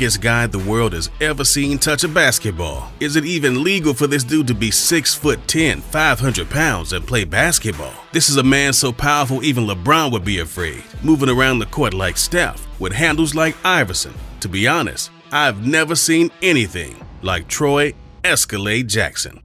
biggest guy the world has ever seen touch a basketball. Is it even legal for this dude to be 6'10", 500 pounds and play basketball? This is a man so powerful even LeBron would be afraid, moving around the court like Steph, with handles like Iverson. To be honest, I've never seen anything like Troy Escalade Jackson.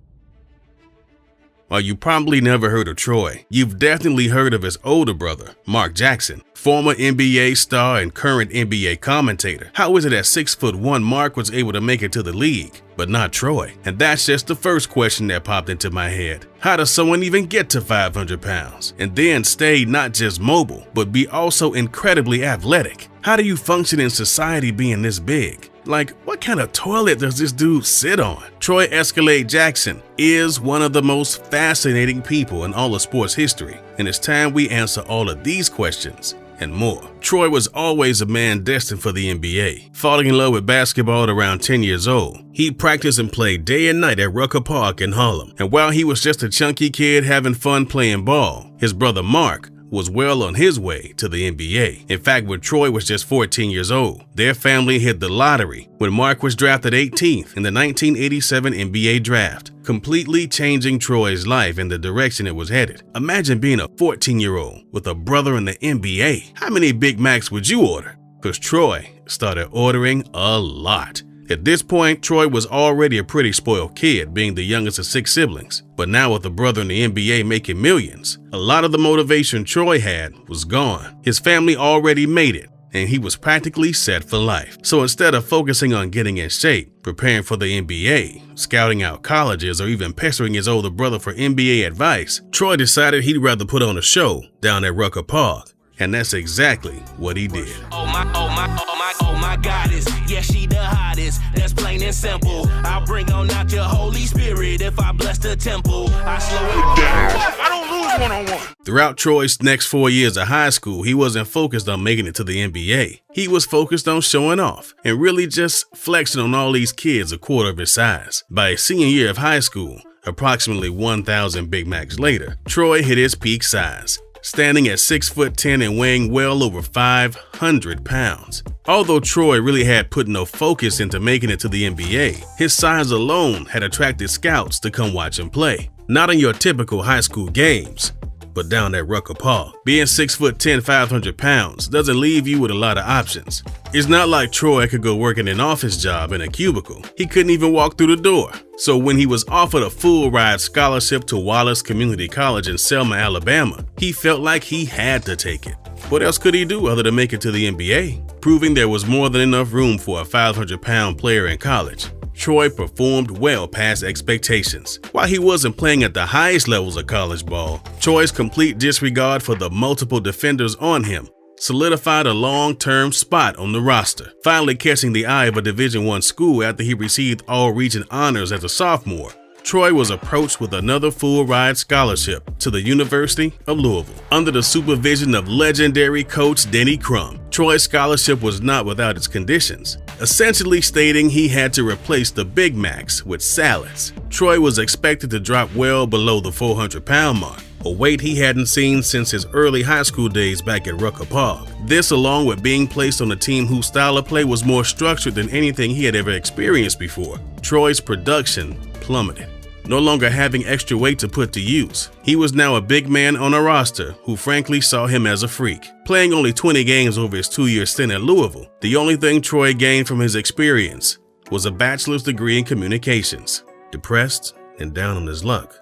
While you probably never heard of Troy, you've definitely heard of his older brother, Mark Jackson, former NBA star and current NBA commentator. How is it at 6'1" Mark was able to make it to the league, but not Troy? And that's just the first question that popped into my head. How does someone even get to 500 pounds and then stay not just mobile, but be also incredibly athletic? How do you function in society being this big? Like, what kind of toilet does this dude sit on? Troy Escalade Jackson is one of the most fascinating people in all of sports history, and it's time we answer all of these questions and more. Troy was always a man destined for the NBA, falling in love with basketball at around 10 years old. He practiced and played day and night at Rucker Park in Harlem, and while he was just a chunky kid having fun playing ball, his brother Mark was well on his way to the NBA. In fact, when Troy was just 14 years old, their family hit the lottery when Mark was drafted 18th in the 1987 NBA draft, completely changing Troy's life and the direction it was headed. Imagine being a 14-year-old with a brother in the NBA. How many Big Macs would you order? Because Troy started ordering a lot. At this point, Troy was already a pretty spoiled kid, being the youngest of 6 siblings. But now with a brother in the NBA making millions, a lot of the motivation Troy had was gone. His family already made it, and he was practically set for life. So instead of focusing on getting in shape, preparing for the NBA, scouting out colleges, or even pestering his older brother for NBA advice, Troy decided he'd rather put on a show down at Rucker Park. And that's exactly what he did. Oh my goddess, yeah, she the hottest, that's plain and simple. I'll bring on out your Holy Spirit if I bless the temple. I slow it down, I don't lose one-on-one. Throughout Troy's next 4 years of high school, he wasn't focused on making it to the NBA. He was focused on showing off and really just flexing on all these kids a quarter of his size. By his senior year of high school, approximately 1,000 Big Macs later, Troy hit his peak size, standing at 6'10" and weighing well over 500 pounds. Although Troy really had put no focus into making it to the NBA, his size alone had attracted scouts to come watch him play. Not in your typical high school games, but down at Rucker Park. Being 6'10", 500 pounds doesn't leave you with a lot of options. It's not like Troy could go work in an office job in a cubicle. He couldn't even walk through the door. So when he was offered a full ride scholarship to Wallace Community College in Selma, Alabama, he felt like he had to take it. What else could he do other than make it to the NBA? Proving there was more than enough room for a 500-pound player in college, Troy performed well past expectations. While he wasn't playing at the highest levels of college ball, Troy's complete disregard for the multiple defenders on him solidified a long-term spot on the roster, finally catching the eye of a Division I school after he received all-region honors as a sophomore. Troy was approached with another full-ride scholarship to the University of Louisville. Under the supervision of legendary coach Denny Crum, Troy's scholarship was not without its conditions, essentially stating he had to replace the Big Macs with salads. Troy was expected to drop well below the 400-pound mark, a weight he hadn't seen since his early high school days back at Rucker Park. This, along with being placed on a team whose style of play was more structured than anything he had ever experienced before, Troy's production plummeted. No longer having extra weight to put to use, he was now a big man on a roster who frankly saw him as a freak. Playing only 20 games over his 2-year stint at Louisville, the only thing Troy gained from his experience was a bachelor's degree in communications. Depressed and down on his luck,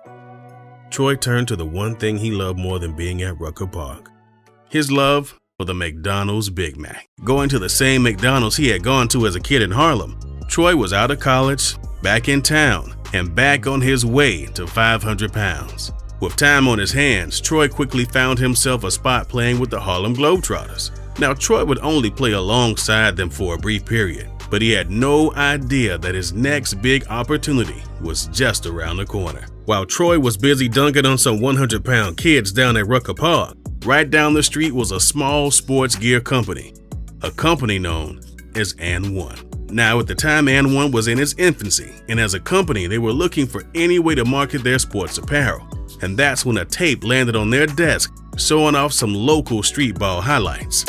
Troy turned to the one thing he loved more than being at Rucker Park: his love for the McDonald's Big Mac. Going to the same McDonald's he had gone to as a kid in Harlem, Troy was out of college, back in town, and back on his way to 500 pounds. With time on his hands, Troy quickly found himself a spot playing with the Harlem Globetrotters. Now, Troy would only play alongside them for a brief period, but he had no idea that his next big opportunity was just around the corner. While Troy was busy dunking on some 100-pound kids down at Rucker Park, right down the street was a small sports gear company, a company known as And-1. Now, at the time, And-1 was in its infancy, and as a company, they were looking for any way to market their sports apparel. And that's when a tape landed on their desk, showing off some local street ball highlights.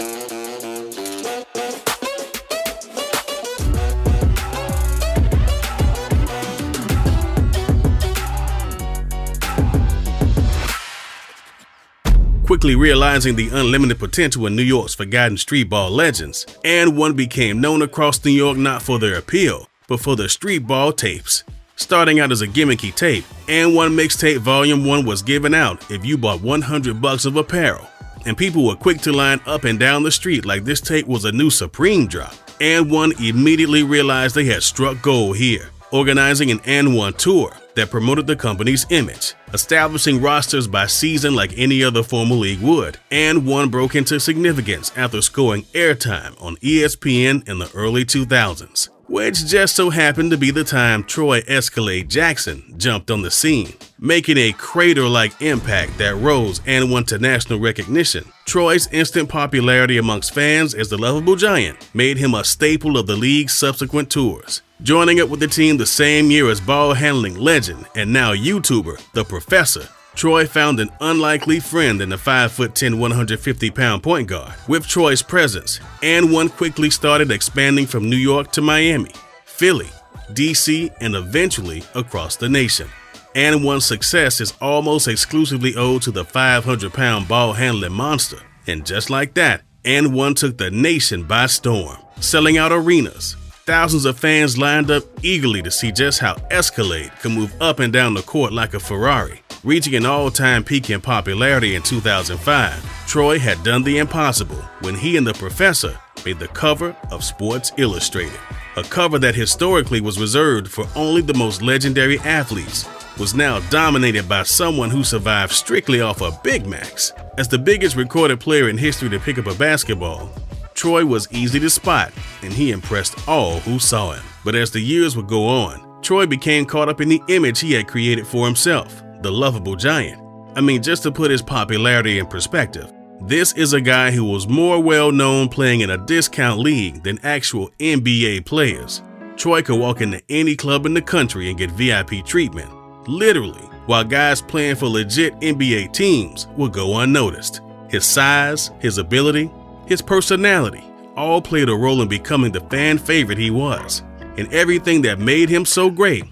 Quickly realizing the unlimited potential in New York's forgotten street ball legends, And-1 became known across New York not for their appeal, but for their street ball tapes. Starting out as a gimmicky tape, And-1 Mixtape Volume 1 was given out if you bought $100 of apparel, and people were quick to line up and down the street like this tape was a new Supreme drop. And-1 immediately realized they had struck gold here, organizing an And-1 tour that promoted the company's image, establishing rosters by season like any other formal league would. And-1 broke into significance after scoring airtime on ESPN in the early 2000s, which just so happened to be the time Troy Escalade Jackson jumped on the scene, making a crater-like impact that rose And-1 to national recognition. Troy's instant popularity amongst fans as the lovable giant made him a staple of the league's subsequent tours. Joining up with the team the same year as ball-handling legend and now YouTuber, The Professor, Troy found an unlikely friend in the 5'10", 150-pound point guard. With Troy's presence, And-1 quickly started expanding from New York to Miami, Philly, DC, and eventually across the nation. And-1's success is almost exclusively owed to the 500-pound ball-handling monster. And just like that, And-1 took the nation by storm, selling out arenas. Thousands of fans lined up eagerly to see just how Escalade could move up and down the court like a Ferrari. Reaching an all-time peak in popularity in 2005, Troy had done the impossible when he and The Professor made the cover of Sports Illustrated. A cover that historically was reserved for only the most legendary athletes was now dominated by someone who survived strictly off of Big Macs. As the biggest recorded player in history to pick up a basketball, Troy was easy to spot, and he impressed all who saw him. But as the years would go on, Troy became caught up in the image he had created for himself, the lovable giant. I mean, just to put his popularity in perspective, this is a guy who was more well-known playing in a discount league than actual NBA players. Troy could walk into any club in the country and get VIP treatment, literally, while guys playing for legit NBA teams would go unnoticed. His size, his ability, his personality all played a role in becoming the fan favorite he was, and everything that made him so great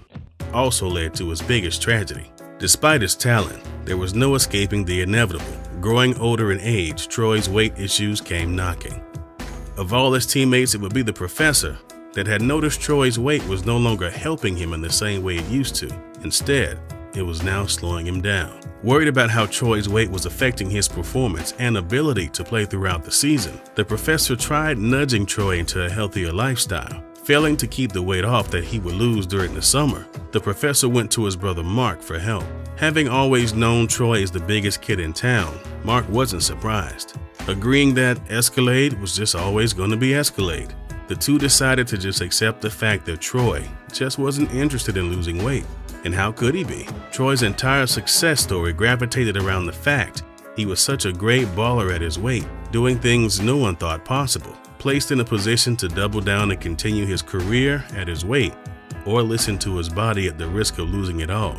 also led to his biggest tragedy. Despite his talent, there was no escaping the inevitable. Growing older in age, Troy's weight issues came knocking. Of all his teammates, it would be The Professor that had noticed Troy's weight was no longer helping him in the same way it used to. Instead, it was now slowing him down. Worried about how Troy's weight was affecting his performance and ability to play throughout the season, The Professor tried nudging Troy into a healthier lifestyle. Failing to keep the weight off that he would lose during the summer, The Professor went to his brother Mark for help. Having always known Troy as the biggest kid in town, Mark wasn't surprised. Agreeing that Escalade was just always going to be Escalade, the two decided to just accept the fact that Troy just wasn't interested in losing weight. And how could he be? Troy's entire success story gravitated around the fact he was such a great baller at his weight, doing things no one thought possible. Placed in a position to double down and continue his career at his weight, or listen to his body at the risk of losing it all,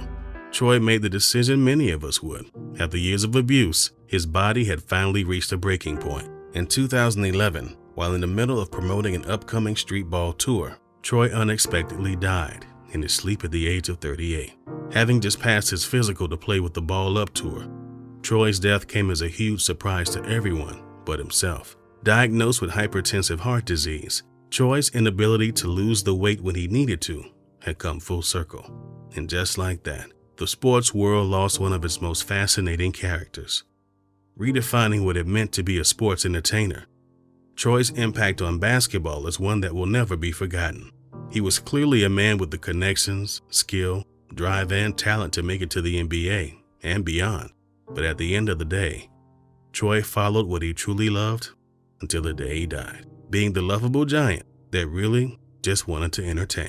Troy made the decision many of us would. After years of abuse, his body had finally reached a breaking point. In 2011, while in the middle of promoting an upcoming street ball tour, Troy unexpectedly died in his sleep at the age of 38. Having just passed his physical to play with the Ball Up tour, Troy's death came as a huge surprise to everyone but himself. Diagnosed with hypertensive heart disease, Troy's inability to lose the weight when he needed to had come full circle. And just like that, the sports world lost one of its most fascinating characters. Redefining what it meant to be a sports entertainer, Troy's impact on basketball is one that will never be forgotten. He was clearly a man with the connections, skill, drive, and talent to make it to the NBA and beyond. But at the end of the day, Troy followed what he truly loved until the day he died, being the lovable giant that really just wanted to entertain.